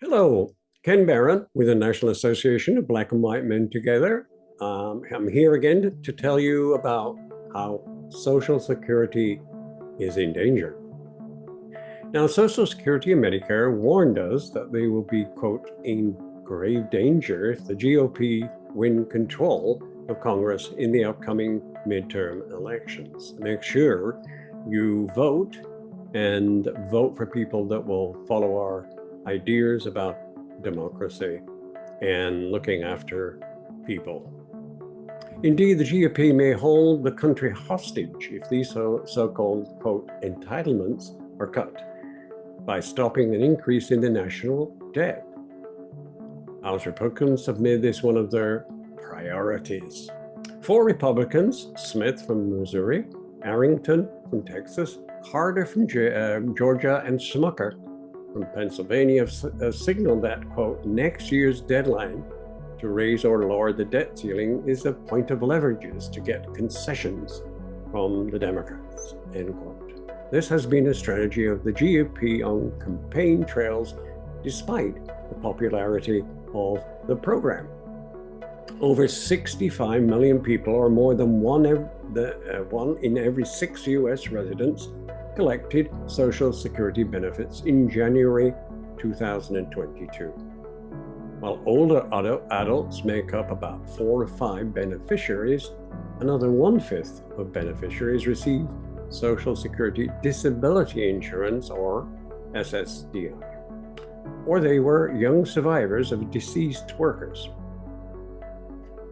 Hello, Ken Barron with the National Association of Black and White Men Together. I'm here again to tell you about how Social Security is in danger. Now, Social Security and Medicare warned us that they will be, quote, in grave danger if the GOP win control of Congress in the upcoming midterm elections. Make sure you vote and vote for people that will follow our ideas about democracy and looking after people. Indeed, the GOP may hold the country hostage if these so-called, quote, entitlements are cut by stopping an increase in the national debt. House Republicans have made this one of their priorities. 4 Republicans, Smith from Missouri, Arrington from Texas, Carter from Georgia, and Smucker from Pennsylvania have signaled that, quote, next year's deadline to raise or lower the debt ceiling is a point of leverage to get concessions from the Democrats, end quote. This has been a strategy of the GOP on campaign trails despite the popularity of the program. Over 65 million people, or more than one in every 6 U.S. residents, collected Social Security benefits in January 2022. While older adults make up about 4 to 5 beneficiaries, another 1/5 of beneficiaries receive Social Security Disability Insurance, or SSDI, or they were young survivors of deceased workers.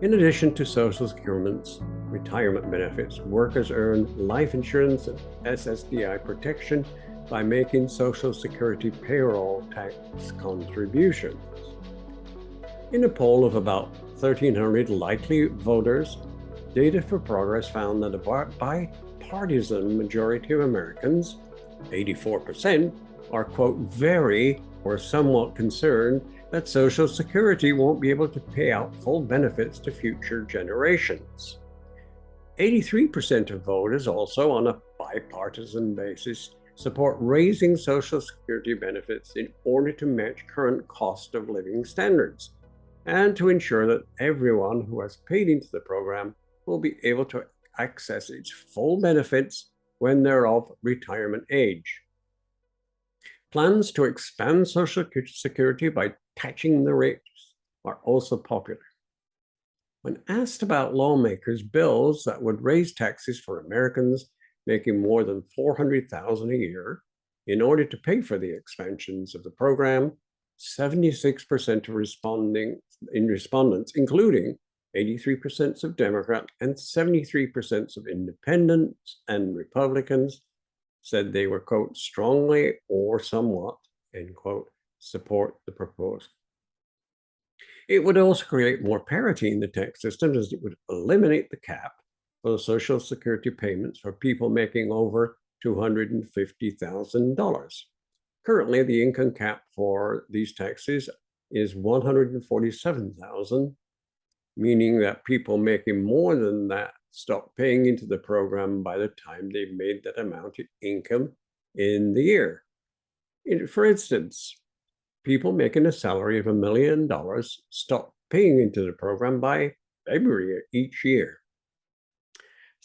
In addition to Social Security's retirement benefits, workers earn life insurance and SSDI protection by making Social Security payroll tax contributions. In a poll of about 1,300 likely voters, Data for Progress found that a bipartisan majority of Americans, 84%, are, quote, very or somewhat concerned that Social Security won't be able to pay out full benefits to future generations. 83% of voters, also on a bipartisan basis, support raising Social Security benefits in order to match current cost of living standards and to ensure that everyone who has paid into the program will be able to access its full benefits when they're of retirement age. Plans to expand Social Security by attaching the rates are also popular. When asked about lawmakers' bills that would raise taxes for Americans making more than $400,000 a year in order to pay for the expansions of the program, 76% of respondents, including 83% of Democrats and 73% of Independents and Republicans, said they were, quote, strongly or somewhat, end quote, support the proposal. It would also create more parity in the tax system, as it would eliminate the cap for the Social Security payments for people making over $250,000. Currently, the income cap for these taxes is $147,000, meaning that people making more than that stop paying into the program by the time they've made that amount of income in the year. For instance, people making a salary of $1 million stop paying into the program by February each year.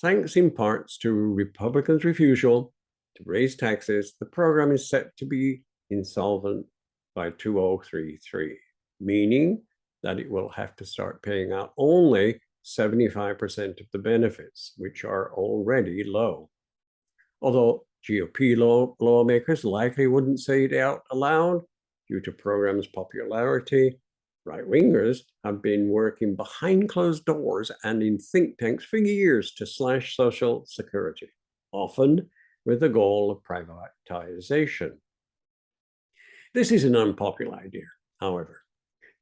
Thanks in parts to Republicans' refusal to raise taxes, the program is set to be insolvent by 2033, meaning that it will have to start paying out only 75% of the benefits, which are already low. Although GOP lawmakers likely wouldn't say it out aloud due to program's popularity, right-wingers have been working behind closed doors and in think tanks for years to slash Social Security, often with the goal of privatization. This is an unpopular idea, however.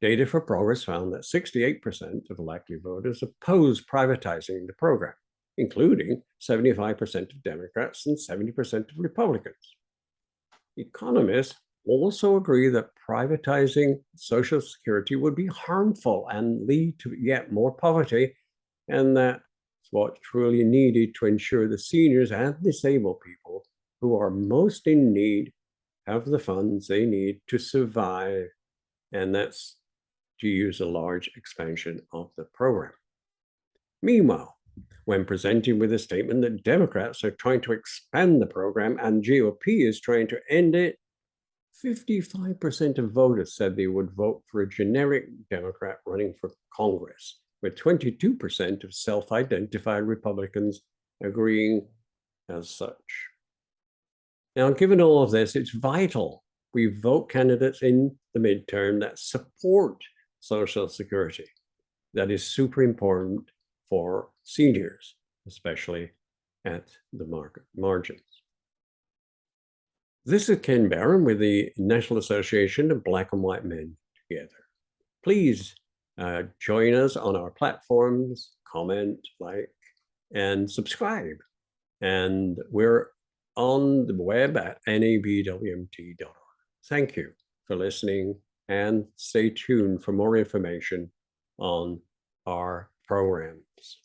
Data for Progress found that 68% of likely voters oppose privatizing the program, including 75% of Democrats and 70% of Republicans. Economists also agree that privatizing Social Security would be harmful and lead to yet more poverty, and that's what's truly needed to ensure the seniors and disabled people who are most in need have the funds they need to survive and that's to use a large expansion of the program. Meanwhile, when presented with a statement that Democrats are trying to expand the program and GOP is trying to end it, 55% of voters said they would vote for a generic Democrat running for Congress, with 22% of self-identified Republicans agreeing as such. Now, given all of this, it's vital we vote candidates in the midterm that support Social Security. That is super important for seniors, especially at the margins. This is Ken Barron with the National Association of Black and White Men Together. Please join us on our platforms, comment, like, and subscribe. And we're on the web at nabwmt.org. Thank you for listening, and stay tuned for more information on our programs.